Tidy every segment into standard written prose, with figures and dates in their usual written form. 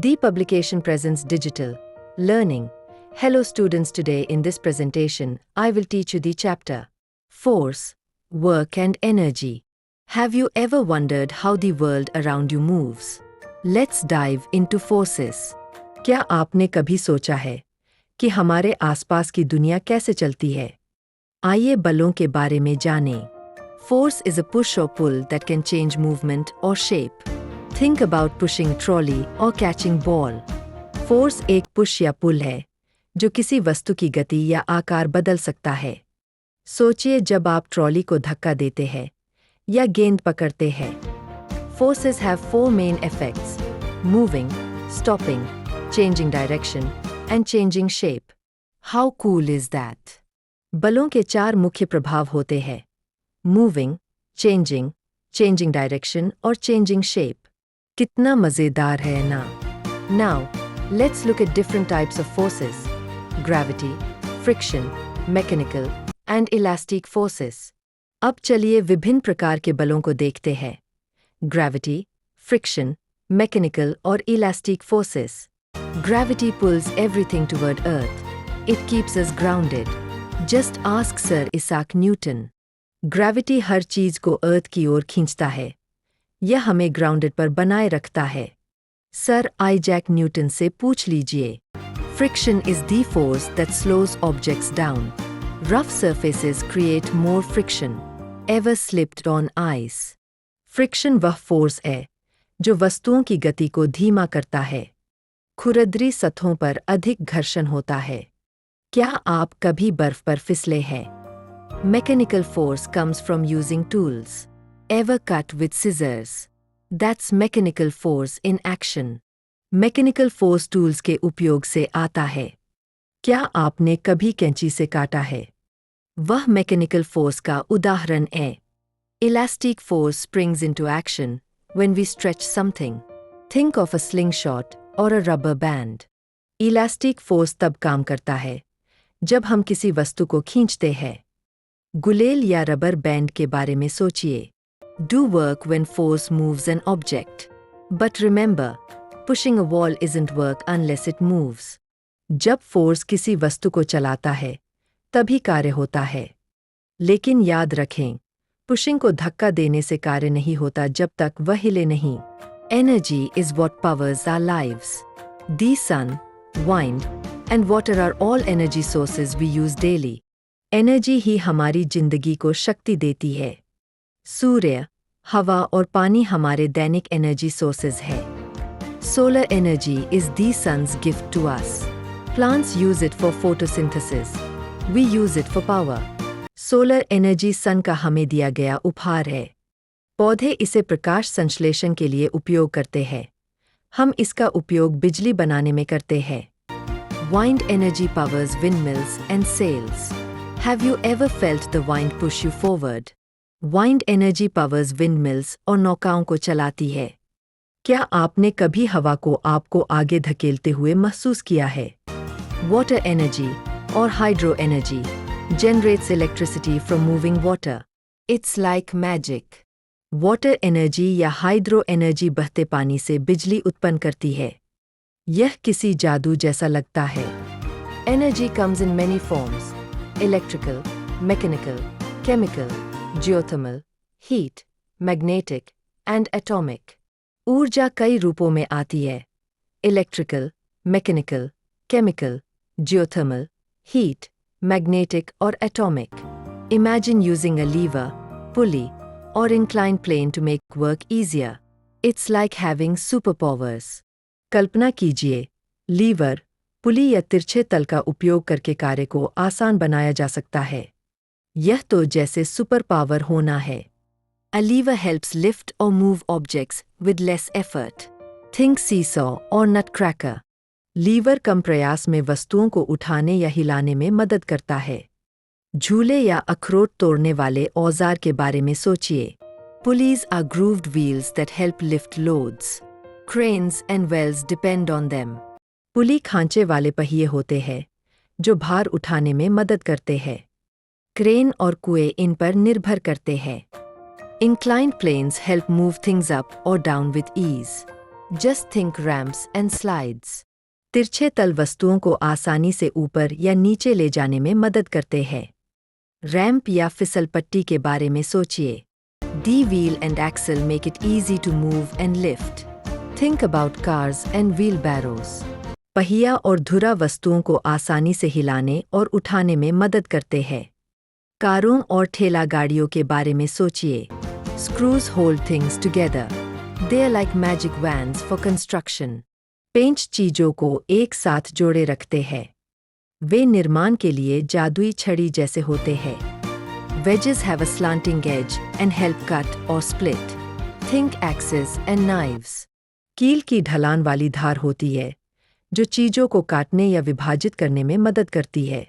The publication presents digital learning. Hello students, today in this presentation, I will teach you the chapter Force, Work and Energy. Have you ever wondered how the world around you moves? Let's dive into forces. क्या आपने कभी सोचा है कि हमारे आसपास की दुनिया कैसे चलती है? आइए बलों के बारे में जानें. Force is a push or pull that can change movement or shape. Think about pushing trolley or catching ball. Force एक पुश या पुल है जो किसी वस्तु की गति या आकार बदल सकता है. सोचिए जब आप ट्रॉली को धक्का देते हैं या गेंद पकड़ते हैं. Forces have four main effects: moving, stopping, changing direction, and changing shape. How cool is that? बलों के चार मुख्य प्रभाव होते हैं: moving, changing, changing direction और changing shape. कितना मजेदार है ना? Now, let's look at different types of forces: gravity, friction, mechanical, and elastic forces. अब चलिए विभिन्न प्रकार के बलों को देखते हैं. Gravity, friction, mechanical और elastic forces. Gravity pulls everything toward Earth. It keeps us grounded. Just ask Sir Isaac Newton. Gravity हर चीज को अर्थ की ओर खींचता है. यह हमें ग्राउंडेड पर बनाए रखता है. सर आइजैक न्यूटन से पूछ लीजिए. Friction is the force that slows objects down. Rough surfaces create more friction. Ever slipped on ice? Friction वह फोर्स है जो वस्तुओं की गति को धीमा करता है. खुरदरी सतहों पर अधिक घर्षण होता है. क्या आप कभी बर्फ पर फिसले हैं? Mechanical force comes from using tools. Ever cut with scissors? That's mechanical force in action. Mechanical force tools के उपयोग से आता है. क्या आपने कभी कैंची से काटा है? वह mechanical force का उदाहरण है. Elastic force springs into action when we stretch something. Think of a slingshot or a rubber band. Elastic force तब काम करता है जब हम किसी वस्तु को खींचते हैं. गुलेल या रबर बैंड के बारे में सोचिए. Do work when force moves an object. But remember, pushing a wall isn't work unless it moves. जब फोर्स किसी वस्तु को चलाता है, तभी कार्य होता है. लेकिन याद रखें, पुशिंग को धक्का देने से कार्य नहीं होता जब तक वह हिले नहीं. Energy is what powers our lives. The sun, wind, and water are all energy sources we use daily. Energy ही हमारी जिंदगी को शक्ति देती है. सूर्य, हवा और पानी हमारे दैनिक एनर्जी सोर्सेज है. Solar energy is the sun's gift to us. Plants use it for photosynthesis. We use it for power. Solar energy sun का हमें दिया गया उपहार है. पौधे इसे प्रकाश संश्लेषण के लिए उपयोग करते हैं. हम इसका उपयोग बिजली बनाने में करते हैं. Wind energy powers windmills and sails. Have you ever felt the wind push you forward? Wind energy powers windmills और नौकाओं को चलाती है. क्या आपने कभी हवा को आपको आगे धकेलते हुए महसूस किया है? Water energy और hydro energy generates electricity from moving water. It's like magic. Water energy या hydro energy बहते पानी से बिजली उत्पन्न करती है. यह किसी जादू जैसा लगता है. Energy comes in many forms: electrical, mechanical, chemical, geothermal, heat, magnetic, and atomic. ऊर्जा कई रूपों में आती है: electrical, mechanical, chemical, geothermal, heat, magnetic और atomic. Imagine using a lever, pulley, or inclined plane to make work easier. It's like having superpowers. कल्पना कीजिए, liver, पुली या तिरछे तल का उपयोग करके कार्य को आसान बनाया जा सकता है. यह तो जैसे सुपर पावर होना है. A lever helps lift or move objects with less effort. Think seesaw or nutcracker. Lever कम प्रयास में वस्तुओं को उठाने या हिलाने में मदद करता है. झूले या अखरोट तोड़ने औजार औजार के बारे में सोचिए. Pulleys are grooved wheels that help lift loads. Cranes and wells depend on them. पुली खांचे वाले पहिए होते हैं जो भार उठाने में मदद करते हैं. क्रेन और कुएं इन पर निर्भर करते हैं. Inclined planes help move things up or down with ease. Just think ramps and slides. तिरछे तल वस्तुओं को आसानी से ऊपर या नीचे ले जाने में मदद करते हैं। रैंप या फिसल पट्टी के बारे में सोचिए। The wheel and axle make it easy to move and lift. Think about cars and wheelbarrows. पहिया और धुरा वस्तुओं को आसानी से हिलाने और उठाने में मदद करते हैं। कारों और ठेला गाड़ियों के बारे में सोचिए। Screws hold things together. They are like magic wands for construction. पेंच चीजों को एक साथ जोड़े रखते हैं। वे निर्माण के लिए जादुई छड़ी जैसे होते हैं। Wedges have a slanting edge and help cut or split. Think axes and knives. कील की ढलान वाली धार होती है, जो चीजों को काटने या विभाजित करने में मदद करती है।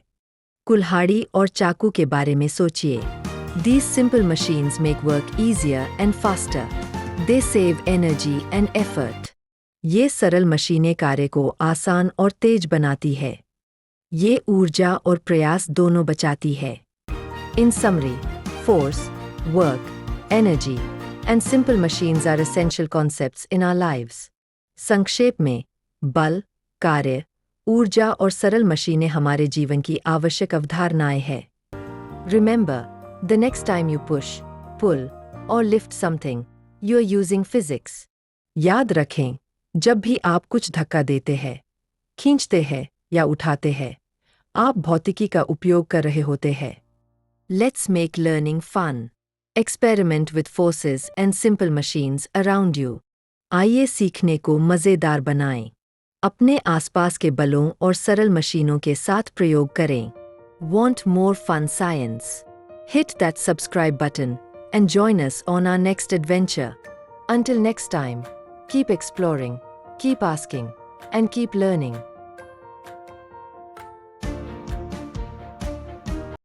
कुल्हाड़ी और चाकू के बारे में सोचिए। These simple machines make work easier and faster. They save energy and effort. ये सरल मशीनें कार्य को आसान और तेज बनाती है। ये ऊर्जा और प्रयास दोनों बचाती है। In summary, force, work, energy, and simple machines are essential concepts in our lives. संक्षेप में, बल, कार्य, ऊर्जा और सरल मशीनें हमारे जीवन की आवश्यक अवधारणाएं हैं। Remember, the next time you push, pull, or lift something, you are using physics. याद रखें, जब भी आप कुछ धक्का देते हैं, खींचते हैं या उठाते हैं, आप भौतिकी का उपयोग कर रहे होते हैं। Let's make learning fun. Experiment with forces and simple machines around you. आइए सीखने को मज़ेदार बनाएं। अपने आसपास के बलों और सरल मशीनों के साथ प्रयोग करें। Want more fun science? Hit that subscribe button and join us on our next adventure. Until next time, keep exploring, keep asking, and keep learning.